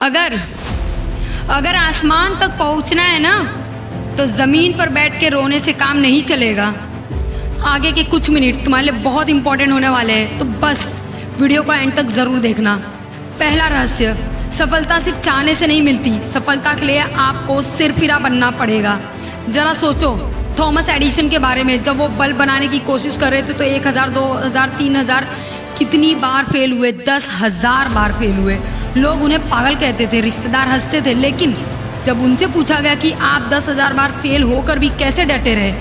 अगर अगर आसमान तक पहुंचना है ना, तो ज़मीन पर बैठ के रोने से काम नहीं चलेगा। आगे के कुछ मिनट तुम्हारे लिए बहुत इंपॉर्टेंट होने वाले हैं, तो बस वीडियो को एंड तक ज़रूर देखना। पहला रहस्य, सफलता सिर्फ चाहने से नहीं मिलती। सफलता के लिए आपको सिरफिरा बनना पड़ेगा। जरा सोचो थॉमस एडिसन के बारे में। जब वो बल्ब बनाने की कोशिश कर रहे थे तो 1000, 2000, 3000 कितनी बार फेल हुए, 10,000 बार फेल हुए। लोग उन्हें पागल कहते थे, रिश्तेदार हंसते थे, लेकिन जब उनसे पूछा गया कि आप 10,000 बार फेल होकर भी कैसे डटे रहे,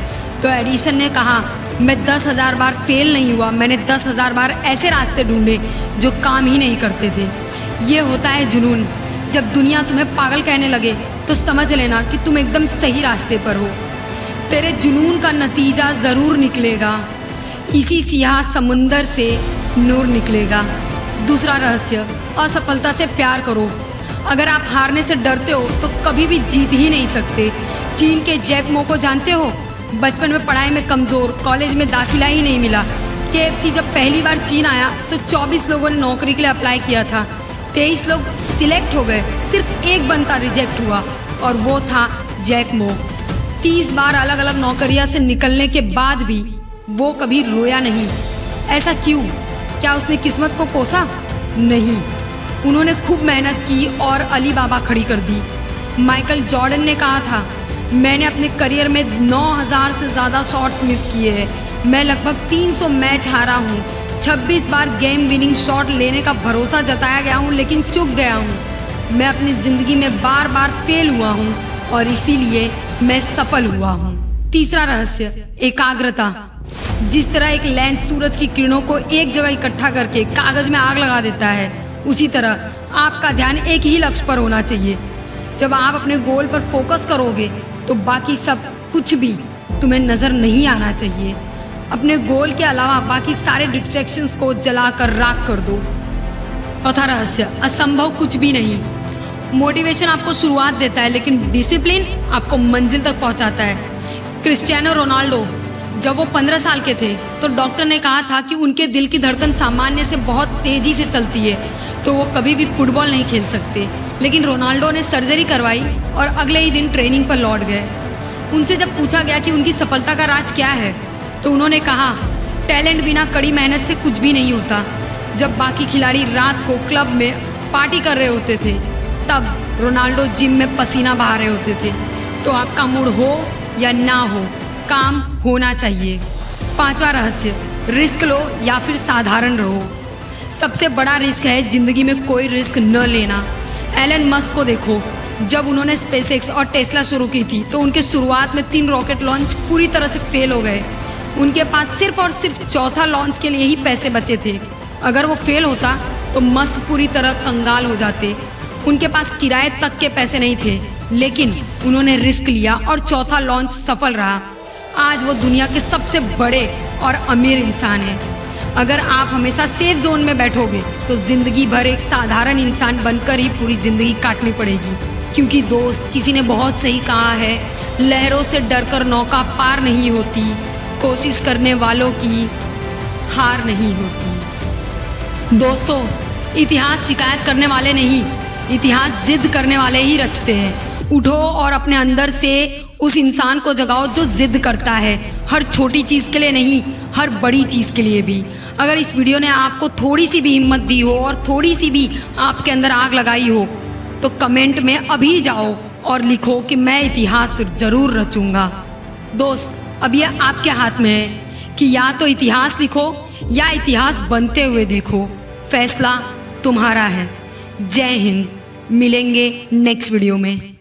तो एडिसन ने कहा, मैं 10,000 बार फेल नहीं हुआ, मैंने 10,000 बार ऐसे रास्ते ढूंढे जो काम ही नहीं करते थे। ये होता है जुनून। जब दुनिया तुम्हें पागल कहने लगे तो समझ लेना कि तुम एकदम सही रास्ते पर हो। तेरे जुनून का नतीजा ज़रूर निकलेगा। इसी सियाह समुंदर से नूर निकलेगा। दूसरा रहस्य, असफलता से प्यार करो। अगर आप हारने से डरते हो तो कभी भी जीत ही नहीं सकते। चीन के जैक मो को जानते हो? बचपन में पढ़ाई में कमज़ोर, कॉलेज में दाखिला ही नहीं मिला। KFC जब पहली बार चीन आया तो 24 लोगों ने नौकरी के लिए अप्लाई किया था। 23 लोग सिलेक्ट हो गए, सिर्फ एक बंदा रिजेक्ट हुआ और वो था जैक मो। 30 बार अलग अलग नौकरियां से निकलने के बाद भी वो कभी रोया नहीं। ऐसा क्यों? क्या उसने किस्मत को कोसा? नहीं, उन्होंने खूब मेहनत की और अली बाबा खड़ी कर दी। माइकल जॉर्डन ने कहा था, मैंने अपने करियर में 9000 से ज़्यादा शॉट्स मिस किए हैं। मैं लगभग 300 मैच हारा हूँ। 26 बार गेम विनिंग शॉट लेने का भरोसा जताया गया हूँ, लेकिन चूक गया हूँ। मैं अपनी ज़िंदगी में बार बार फेल हुआ हूँ और इसीलिए मैं सफल हुआ हूँ। तीसरा रहस्य, एकाग्रता। जिस तरह एक लेंस सूरज की किरणों को एक जगह इकट्ठा करके कागज में आग लगा देता है, उसी तरह आपका ध्यान एक ही लक्ष्य पर होना चाहिए। जब आप अपने गोल पर फोकस करोगे तो बाकी सब कुछ भी तुम्हें नजर नहीं आना चाहिए। अपने गोल के अलावा बाकी सारे डिस्ट्रैक्शंस को जलाकर राख कर दो। चौथा रहस्य, असंभव कुछ भी नहीं। मोटिवेशन आपको शुरुआत देता है, लेकिन डिसिप्लिन आपको मंजिल तक पहुंचाता है। क्रिस्टियानो रोनाल्डो जब वो 15 साल के थे तो डॉक्टर ने कहा था कि उनके दिल की धड़कन सामान्य से बहुत तेजी से चलती है, तो वो कभी भी फुटबॉल नहीं खेल सकते। लेकिन रोनाल्डो ने सर्जरी करवाई और अगले ही दिन ट्रेनिंग पर लौट गए। उनसे जब पूछा गया कि उनकी सफलता का राज क्या है, तो उन्होंने कहा, टैलेंट बिना कड़ी मेहनत से कुछ भी नहीं होता। जब बाकी खिलाड़ी रात को क्लब में पार्टी कर रहे होते थे, तब रोनाल्डो जिम में पसीना बहा रहे होते थे। तो आपका मूड हो या ना हो, काम होना चाहिए। पांचवा रहस्य, रिस्क लो या फिर साधारण रहो। सबसे बड़ा रिस्क है जिंदगी में कोई रिस्क न लेना। एलन मस्क को देखो, जब उन्होंने स्पेसएक्स और टेस्ला शुरू की थी तो उनके शुरुआत में 3 रॉकेट लॉन्च पूरी तरह से फेल हो गए। उनके पास सिर्फ और सिर्फ चौथा लॉन्च के लिए ही पैसे बचे थे। अगर वो फेल होता तो मस्क पूरी तरह कंगाल हो जाते। उनके पास किराए तक के पैसे नहीं थे, लेकिन उन्होंने रिस्क लिया और चौथा लॉन्च सफल रहा। आज वो दुनिया के सबसे बड़े और अमीर इंसान हैं। अगर आप हमेशा सेफ जोन में बैठोगे तो जिंदगी भर एक साधारण इंसान बनकर ही पूरी जिंदगी काटनी पड़ेगी। क्योंकि दोस्त, किसी ने बहुत सही कहा है, लहरों से डरकर नौका पार नहीं होती, कोशिश करने वालों की हार नहीं होती। दोस्तों, इतिहास शिकायत करने वाले नहीं, इतिहास जिद करने वाले ही रचते हैं। उठो और अपने अंदर से उस इंसान को जगाओ जो जिद करता है, हर छोटी चीज़ के लिए नहीं, हर बड़ी चीज़ के लिए भी। अगर इस वीडियो ने आपको थोड़ी सी भी हिम्मत दी हो और थोड़ी सी भी आपके अंदर आग लगाई हो, तो कमेंट में अभी जाओ और लिखो कि मैं इतिहास जरूर रचूंगा। दोस्त, अब ये आपके हाथ में है कि या तो इतिहास लिखो या इतिहास बनते हुए देखो। फैसला तुम्हारा है। जय हिंद। मिलेंगे नेक्स्ट वीडियो में।